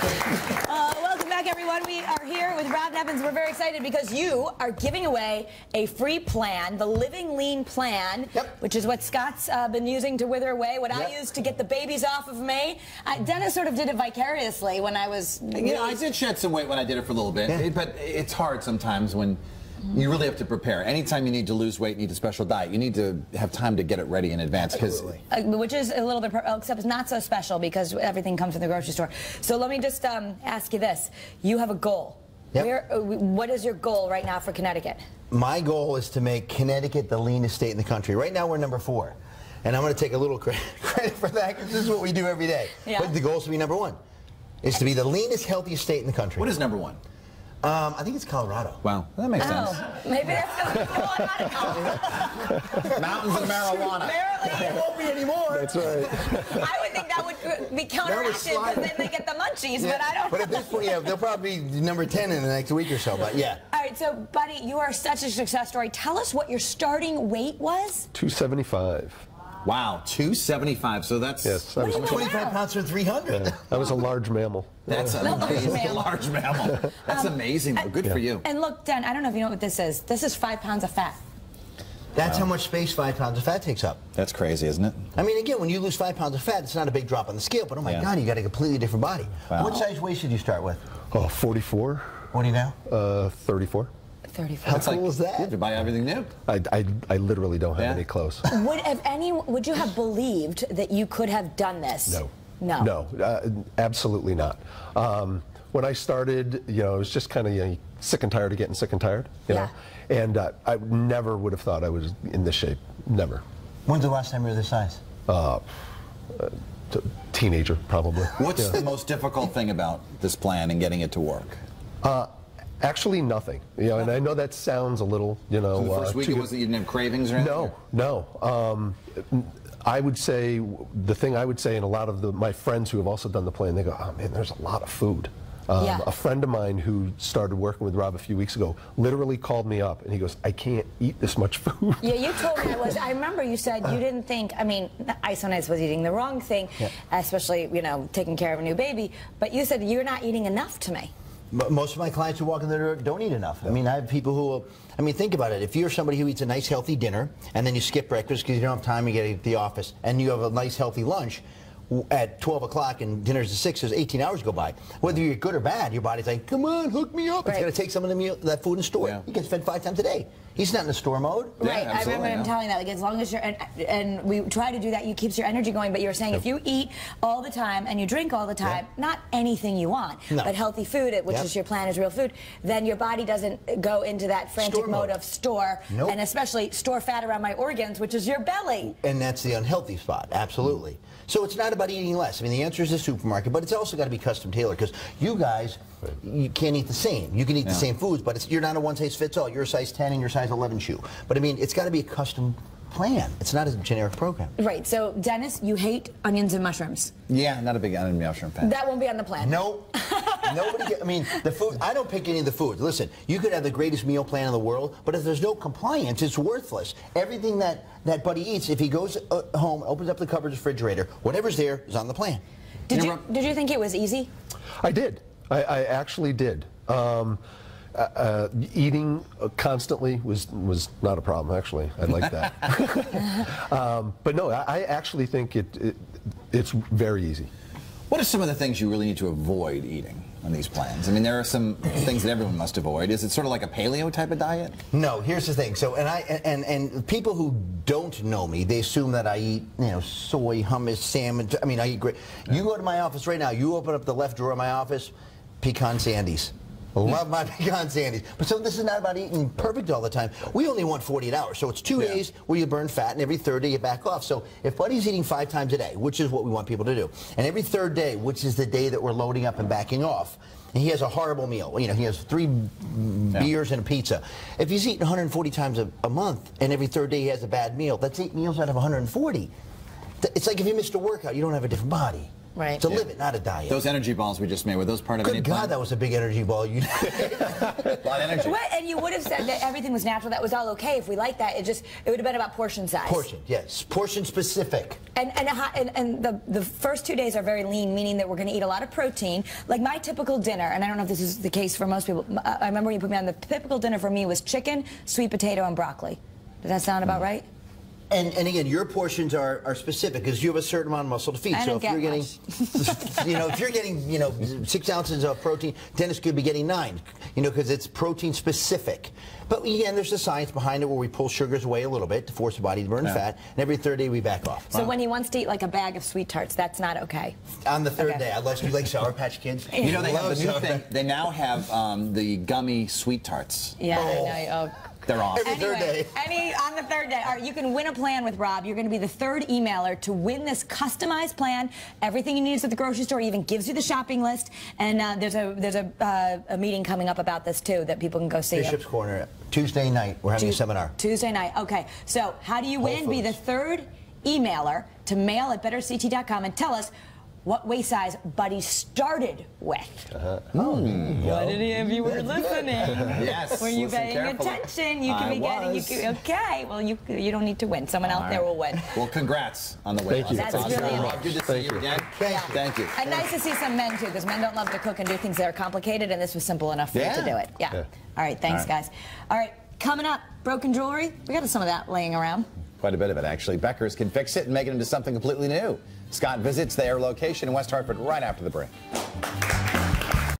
Welcome back, everyone. We are here with Rob Nevins. We're very excited because you are giving away a free plan, the Living Lean plan, which is what Scott's been using to wither away, what I used to get the babies off of me. Dennis sort of did it vicariously when I was... You know, I did shed some weight when I did it for a little bit, but it's hard sometimes when you really have to prepare. Anytime you need to lose weight, you need a special diet. You need to have time to get it ready in advance. Which is a little bit, except it's not so special because everything comes from the grocery store. So let me just ask you this. You have a goal. What is your goal right now for Connecticut? My goal is to make Connecticut the leanest state in the country. Right now we're number 4. And I'm going to take a little credit for that because this is what we do every day. But the goal is to be number 1. Is to be the leanest, healthiest state in the country. What is number 1? I think it's Colorado. Wow, that makes sense. Maybe that's because mountains and marijuana. It won't be anymore. That's right. I would think that would be counteracted because then they get the munchies, but I don't. But at this point, they'll probably be number 10 in the next week or so. But yeah. All right, so buddy, you are such a success story. Tell us what your starting weight was. 275. Wow, 275. So that's 25 pounds for 300. Yeah, I was a large mammal. That's amazing. Large mammal. That's amazing. Good for you. And look, Dan, I don't know if you know what this is. This is 5 pounds of fat. That's how much space 5 pounds of fat takes up. That's crazy, isn't it? I mean, again, when you lose 5 pounds of fat, it's not a big drop on the scale, but oh my God, you got a completely different body. Wow. What size waist did you start with? Oh, 44. What are you now? 34. 34. How cool is that? You have to buy everything new. I literally don't have any clothes. Would you have believed that you could have done this? No. No. No, absolutely not. When I started, you know, I was just kind of sick and tired of getting sick and tired, you know? And I never would have thought I was in this shape. Never. When's the last time you were this size? Teenager, probably. What's the most difficult thing about this plan and getting it to work? Actually, nothing. You know, and I know that sounds a little, you know. So the first week, you didn't have cravings or anything? No. I would say, the thing I would say, and a lot of my friends who have also done the plan, they go, oh man, there's a lot of food. A friend of mine who started working with Rob a few weeks ago literally called me up and he goes, I can't eat this much food. Yeah, you told me I remember you said you didn't think, I mean, I sometimes was eating the wrong thing, especially, you know, taking care of a new baby, but you said you're not eating enough to me. Most of my clients who walk in the door don't eat enough. I mean, I have people who, I mean, think about it. If you're somebody who eats a nice healthy dinner and then you skip breakfast because you don't have time to get to the office and you have a nice healthy lunch at 12 o'clock and dinner's at 6, there's 18 hours go by. Whether you're good or bad, your body's like, come on, hook me up. It's going to take some of that food in store. You get fed 5 times a day. He's not in the store mode. Right, I remember him telling that, like, as long as you're, and we try to do that, you keeps your energy going, but you were saying if you eat all the time and you drink all the time, not anything you want, but healthy food, which is your plan is real food, then your body doesn't go into that frantic mode of store, and especially store fat around my organs, which is your belly. And that's the unhealthy spot, absolutely. So it's not about eating less. I mean, the answer is the supermarket, but it's also got to be custom tailored because you guys, you can't eat the same. You can eat the same foods, but you're not a one-size-fits-all. You're a size 10 and you're a size 11 shoe. But I mean, it's got to be a custom plan. It's not a generic program. Right. So, Dennis, you hate onions and mushrooms. Yeah, not a big onion and mushroom fan. That won't be on the plan. No. Nobody. I mean, the food. I don't pick any of the food. Listen, you could have the greatest meal plan in the world, but if there's no compliance, it's worthless. Everything that Buddy eats, if he goes home, opens up the cupboard, refrigerator, whatever's there is on the plan. Did you think it was easy? I did. I actually did. Eating constantly was not a problem, actually. I like that. But no, I actually think it's very easy. What are some of the things you really need to avoid eating on these plans? I mean, there are some things that everyone must avoid. Is it sort of like a paleo type of diet? No, here's the thing. So, and people who don't know me, they assume that I eat, you know, soy, hummus, salmon. I mean, I eat great. You go to my office right now, you open up the left drawer of my office, pecan sandies. Love my pecan sandies. But so this is not about eating perfect all the time. We only want 48 hours. So it's 2 days where you burn fat, and every third day you back off. So if Buddy's eating 5 times a day, which is what we want people to do, and every third day, which is the day that we're loading up and backing off, and he has a horrible meal. You know, he has 3 beers and a pizza. If he's eating 140 times a month, and every third day he has a bad meal, that's 8 meals out of 140. It's like if you missed a workout, you don't have a different body. Right. To live it, not a diet. Those energy balls we just made, were those part of any Good God, plan? that was a big energy ball. You A lot of energy. What? And you would have said that everything was natural. That was all okay. If we liked that, it would have been about portion size. Portion, yes. Portion specific. And the first 2 days are very lean, meaning that we're going to eat a lot of protein. Like my typical dinner, and I don't know if this is the case for most people. I remember when you put me on, the typical dinner for me was chicken, sweet potato, and broccoli. Does that sound about right? And again, your portions are specific because you have a certain amount of muscle to feed. I So don't if you're getting, if you're getting, 6 ounces of protein, Dennis could be getting 9, because it's protein specific. But again, there's the science behind it where we pull sugars away a little bit to force the body to burn fat, and every third day we back off. So when he wants to eat like a bag of sweet tarts, that's not okay. On the third day, unless you like Sour Patch Kids. They have the new thing. They now have the gummy sweet tarts. Yeah, I know. They're awesome. Every third day. On the third day. All right, you can win a plan with Rob. You're going to be the third emailer to win this customized plan. Everything you need is at the grocery store. He even gives you the shopping list. And there's a meeting coming up about this, too, that people can go see. Bishop's Corner, Tuesday night. We're having a seminar. Tuesday night. Okay. So how do you win? Be the third emailer to mail@betterct.com and tell us what waist size Buddy started with. What did he, if you were listening? Yes. Were you paying attention? You could be getting. Okay. Well, you don't need to win. Someone out there will win. Well, congrats on the weight Thank you. loss. That's awesome. really Rob, good to see you again. Thank you. And nice to see some men too, because men don't love to cook and do things that are complicated, and this was simple enough for you to do it. Yeah. All right. Thanks, guys. All right. Coming up, broken jewelry. We got some of that laying around. Quite a bit of it, actually. Beckers can fix it and make it into something completely new. Scott visits their location in West Hartford right after the break.